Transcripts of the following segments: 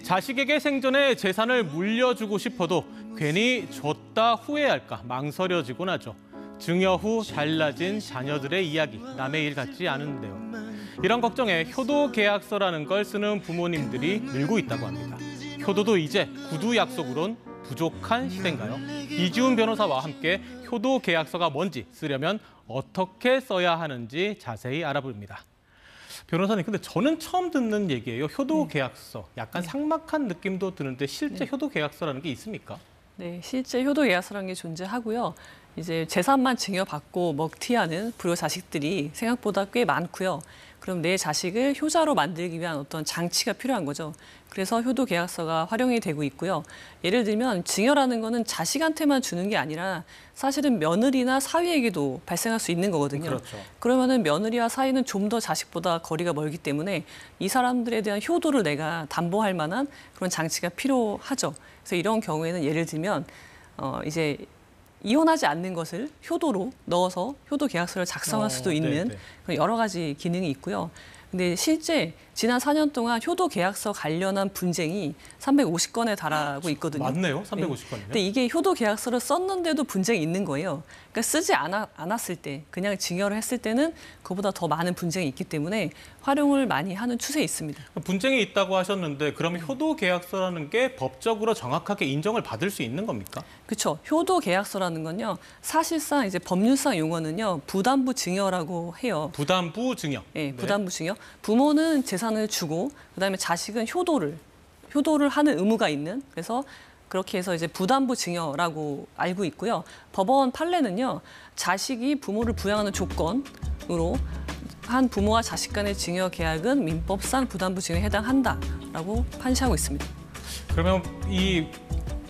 자식에게 생전에 재산을 물려주고 싶어도 괜히 줬다 후회할까 망설여지곤 하죠. 증여 후 잘나진 자녀들의 이야기, 남의 일 같지 않은데요. 이런 걱정에 효도 계약서라는 걸 쓰는 부모님들이 늘고 있다고 합니다. 효도도 이제 구두 약속으론 부족한 시대인가요? 이지훈 변호사와 함께 효도 계약서가 뭔지, 쓰려면 어떻게 써야 하는지 자세히 알아봅니다. 변호사님, 근데 저는 처음 듣는 얘기예요. 효도 계약서. 약간 삭막한 느낌도 드는데 실제 효도 계약서라는 게 있습니까? 네, 실제 효도 계약서라는 게 존재하고요. 이제 재산만 증여받고 먹튀하는 불효 자식들이 생각보다 꽤 많고요. 그럼 내 자식을 효자로 만들기 위한 어떤 장치가 필요한 거죠. 그래서 효도 계약서가 활용이 되고 있고요. 예를 들면 증여라는 거는 자식한테만 주는 게 아니라 사실은 며느리나 사위에게도 발생할 수 있는 거거든요. 그렇죠. 그러면은 며느리와 사위는 좀 더 자식보다 거리가 멀기 때문에 이 사람들에 대한 효도를 내가 담보할 만한 그런 장치가 필요하죠. 그래서 이런 경우에는 예를 들면 이제 이혼하지 않는 것을 효도로 넣어서 효도 계약서를 작성할 수도 있는 그런 여러 가지 기능이 있고요. 근데 실제 지난 4년 동안 효도 계약서 관련한 분쟁이 350건에 달하고 있거든요. 맞네요, 350건이요. 네. 근데 이게 효도 계약서를 썼는데도 분쟁이 있는 거예요. 그러니까 쓰지 않았을 때, 그냥 증여를 했을 때는 그보다 더 많은 분쟁이 있기 때문에 활용을 많이 하는 추세에 있습니다. 분쟁이 있다고 하셨는데 그럼 효도 계약서라는 게 법적으로 정확하게 인정을 받을 수 있는 겁니까? 그렇죠. 효도 계약서라는 건요. 사실상 이제 법률상 용어는요. 부담부 증여라고 해요. 부담부 증여. 네, 부담부 증여. 부모는 재산을 주고 그다음에 자식은 효도를 하는 의무가 있는. 그래서 그렇게 해서 이제 부담부 증여라고 알고 있고요. 법원 판례는요. 자식이 부모를 부양하는 조건으로 한 부모와 자식 간의 증여 계약은 민법상 부담부 증여에 해당한다라고 판시하고 있습니다. 그러면 이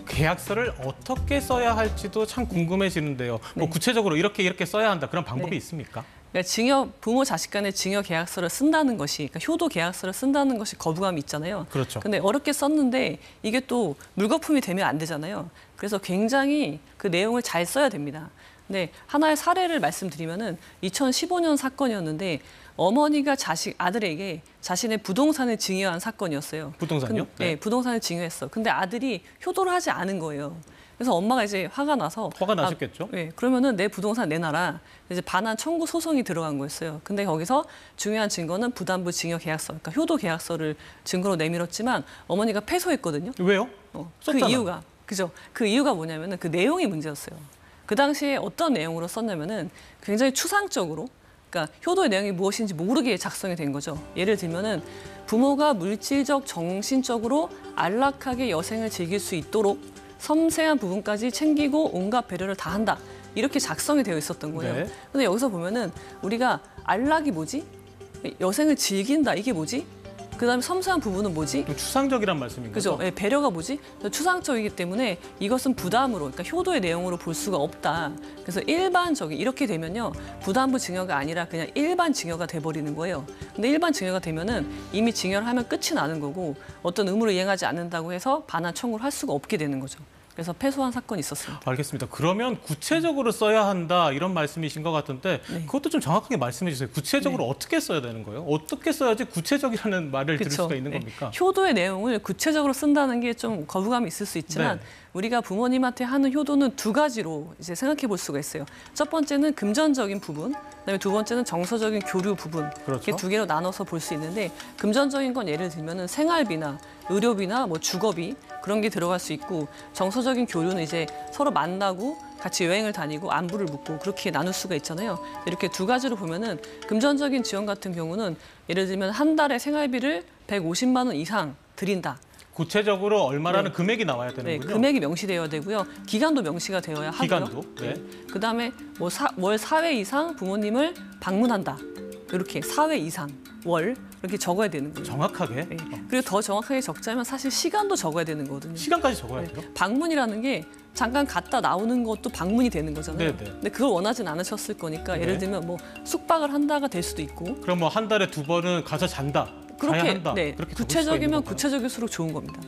계약서를 어떻게 써야 할지도 참 궁금해지는데요. 뭐 구체적으로 이렇게 써야 한다. 그런 방법이 있습니까? 그러니까 부모 자식 간의 증여 계약서를 쓴다는 것이, 그러니까 효도 계약서를 쓴다는 것이 거부감이 있잖아요. 그렇죠. 근데 어렵게 썼는데 이게 또 물거품이 되면 안 되잖아요. 그래서 굉장히 그 내용을 잘 써야 됩니다. 근데 하나의 사례를 말씀드리면은 2015년 사건이었는데 어머니가 아들에게 자신의 부동산을 증여한 사건이었어요. 부동산요? 네, 부동산을 증여했어. 근데 아들이 효도를 하지 않은 거예요. 그래서 엄마가 이제 화가 나셨겠죠? 네, 그러면은 내 부동산 내놔라. 이제 반환 청구 소송이 들어간 거였어요. 근데 거기서 중요한 증거는 부담부 증여 계약서, 그러니까 효도 계약서를 증거로 내밀었지만 어머니가 패소했거든요. 왜요? 그 이유가 뭐냐면은 그 내용이 문제였어요. 그 당시에 어떤 내용으로 썼냐면은 굉장히 추상적으로, 그러니까 효도의 내용이 무엇인지 모르게 작성이 된 거죠. 예를 들면은 부모가 물질적, 정신적으로 안락하게 여생을 즐길 수 있도록 섬세한 부분까지 챙기고 온갖 배려를 다 한다. 이렇게 작성이 되어 있었던 거예요. 근데 여기서 보면은 우리가 안락이 뭐지? 여생을 즐긴다. 이게 뭐지? 그다음에 섬세한 부분은 뭐지? 추상적이란 말씀인 거죠? 그죠? 배려가 뭐지? 추상적이기 때문에 이것은 부담으로, 그러니까 효도의 내용으로 볼 수가 없다. 그래서 이렇게 되면요. 부담부 증여가 아니라 그냥 일반 증여가 돼버리는 거예요. 근데 일반 증여가 되면은 이미 증여를 하면 끝이 나는 거고 어떤 의무를 이행하지 않는다고 해서 반환 청구를 할 수가 없게 되는 거죠. 그래서 패소한 사건이 있었습니다. 알겠습니다. 그러면 구체적으로 써야 한다 이런 말씀이신 것 같은데 그것도 좀 정확하게 말씀해 주세요. 구체적으로 어떻게 써야 되는 거예요? 어떻게 써야지 구체적이라는 말을 들을 수가 있는 겁니까? 효도의 내용을 구체적으로 쓴다는 게 좀 거부감이 있을 수 있지만 우리가 부모님한테 하는 효도는 두 가지로 이제 생각해 볼 수가 있어요. 첫 번째는 금전적인 부분, 그다음에 두 번째는 정서적인 교류 부분. 이렇게 두 개로 나눠서 볼 수 있는데 금전적인 건 예를 들면은 생활비나 의료비나 뭐 주거비 그런 게 들어갈 수 있고 정서적인 교류는 이제 서로 만나고 같이 여행을 다니고 안부를 묻고 그렇게 나눌 수가 있잖아요. 이렇게 두 가지로 보면은 금전적인 지원 같은 경우는 예를 들면 한 달에 생활비를 150만 원 이상 드린다. 구체적으로 얼마라는 금액이 나와야 되는군요. 네, 금액이 명시되어야 되고요. 기간도 명시가 되어야 하고요. 기간도? 그다음에 뭐 월 4회 이상 부모님을 방문한다. 이렇게 4회 이상, 월 이렇게 적어야 되는 거예요. 정확하게? 그리고 더 정확하게 적자면 사실 시간도 적어야 되는 거거든요. 시간까지 적어야 돼요? 방문이라는 게 잠깐 갔다 나오는 것도 방문이 되는 거잖아요. 근데 그걸 원하진 않으셨을 거니까 예를 들면 뭐 숙박을 한다가 될 수도 있고. 그럼 뭐 한 달에 2번은 가서 잔다. 그렇게 구체적이면 구체적일수록 좋은 겁니다.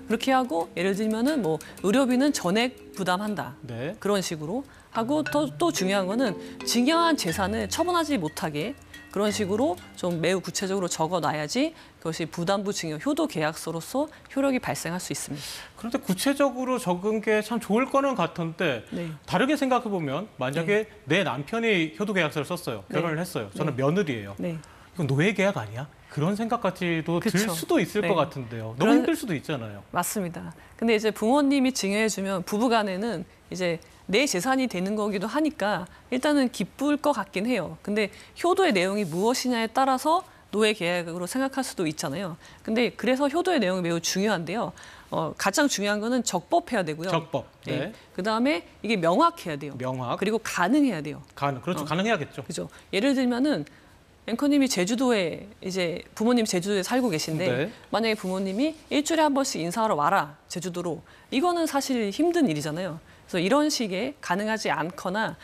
그렇게 하고 예를 들면은 뭐 의료비는 전액 부담한다. 그런 식으로 하고 또 중요한 거는 증여한 재산을 처분하지 못하게 그런 식으로 좀 매우 구체적으로 적어놔야지 그것이 부담부 증여 효도 계약서로서 효력이 발생할 수 있습니다. 그런데 구체적으로 적은 게 참 좋을 거는 같은데 네. 다르게 생각해 보면 만약에 내 남편이 효도 계약서를 썼어요. 결혼을 했어요. 저는 며느리예요. 네. 이건 노예 계약 아니야? 그런 생각까지도 들 그쵸. 수도 있을 네. 것 같은데요. 너무 그런- 힘들 수도 있잖아요. 맞습니다. 근데 이제 부모님이 증여해주면 부부간에는 이제 내 재산이 되는 거기도 하니까 일단은 기쁠 것 같긴 해요. 근데 효도의 내용이 무엇이냐에 따라서 노예 계약으로 생각할 수도 있잖아요. 근데 그래서 효도의 내용이 매우 중요한데요. 가장 중요한 거는 적법해야 되고요. 적법. 네. 네. 그다음에 이게 명확해야 돼요. 명확. 그리고 가능해야 돼요. 그렇죠. 가능해야겠죠. 그죠? 예를 들면은 앵커님이 제주도에 이제 부모님 제주도에 살고 계신데 네. 만약에 부모님이 일주일에 한 번씩 인사하러 와라 제주도로 이거는 사실 힘든 일이잖아요. 그래서 이런 식의 가능하지 않거나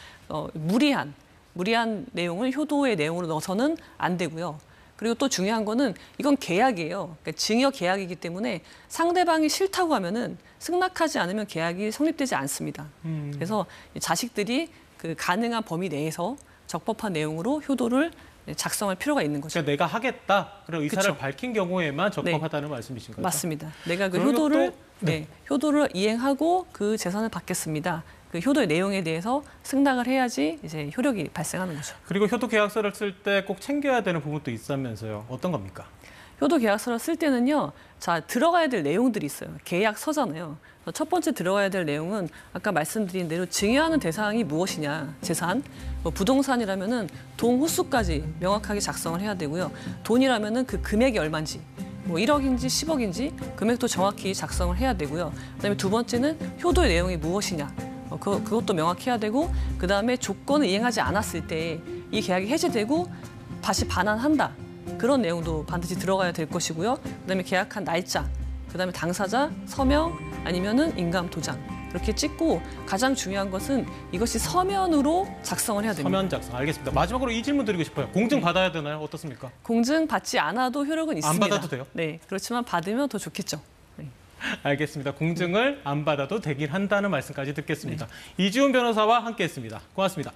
무리한 내용을 효도의 내용으로 넣어서는 안 되고요. 그리고 또 중요한 거는 이건 계약이에요. 그러니까 증여 계약이기 때문에 상대방이 싫다고 하면은 승낙하지 않으면 계약이 성립되지 않습니다. 그래서 자식들이 그 가능한 범위 내에서 적법한 내용으로 효도를 작성할 필요가 있는 거죠. 그러니까 내가 하겠다. 그리고 의사를 그쵸. 밝힌 경우에만 적법하다는 말씀이신가요? 맞습니다. 내가 그 그러면 효도를 또- 네. 효도를 이행하고 그 재산을 받겠습니다. 그 효도의 내용에 대해서 승낙을 해야지 이제 효력이 발생하는 거죠. 그리고 효도 계약서를 쓸 때 꼭 챙겨야 되는 부분도 있다면서요. 어떤 겁니까? 효도 계약서를 쓸 때는요. 자, 들어가야 될 내용들이 있어요. 계약서잖아요. 첫 번째 들어가야 될 내용은 아까 말씀드린 대로 증여하는 대상이 무엇이냐, 재산. 부동산이라면은 동 호수까지 명확하게 작성을 해야 되고요. 돈이라면은 그 금액이 얼마인지, 1억인지 10억인지 금액도 정확히 작성을 해야 되고요. 그다음에 두 번째는 효도의 내용이 무엇이냐, 그것도 명확히 해야 되고, 그다음에 조건을 이행하지 않았을 때 이 계약이 해제되고 다시 반환한다. 그런 내용도 반드시 들어가야 될 것이고요. 그다음에 계약한 날짜, 그다음에 당사자 서명 아니면은 인감 도장 이렇게 찍고 가장 중요한 것은 이것이 서면으로 작성을 해야 됩니다. 서면 작성. 알겠습니다. 마지막으로 이 질문 드리고 싶어요. 공증 받아야 되나요? 어떻습니까? 공증 받지 않아도 효력은 있습니다. 받아도 돼요? 네, 그렇지만 받으면 더 좋겠죠. 네. 알겠습니다. 공증을 안 받아도 되긴 한다는 말씀까지 듣겠습니다. 이지훈 변호사와 함께했습니다. 고맙습니다.